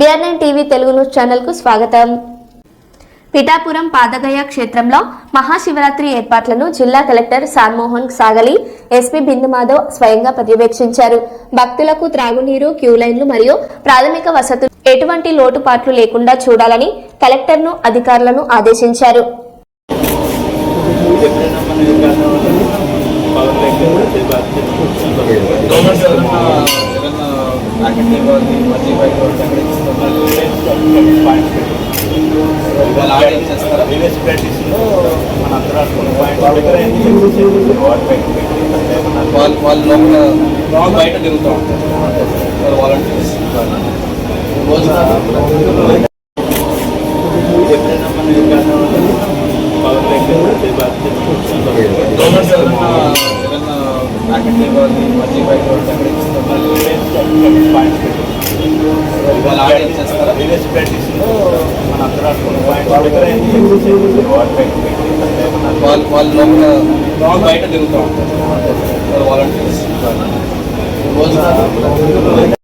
BR9 TV Telugu news channel కు స్వాగతం. పిఠాపురం పాదగయ క్షేత్రంలో మహాశివరాత్రి ఏర్పాట్లను జిల్లా కలెక్టర్ సాన్మోహన్ సాగలి, ఎస్పీ బిందు మాధవ్ స్వయంగా పర్యవేక్షించారు. భక్తులకు త్రాగునీరు, క్యూ లైన్లు మరియు ప్రాథమిక వసతులు ఎటువంటి లోటుపాట్లు లేకుండా చూడాలని కలెక్టర్ను అధికారులను ఆదేశించారు. వాళ్ళు బయట తిరుగుతూ ఉంటారు వాలంటీర్స్. వాళ్ళు బయట తిరుగుతూ ఉంటారు వాలంటీర్స్.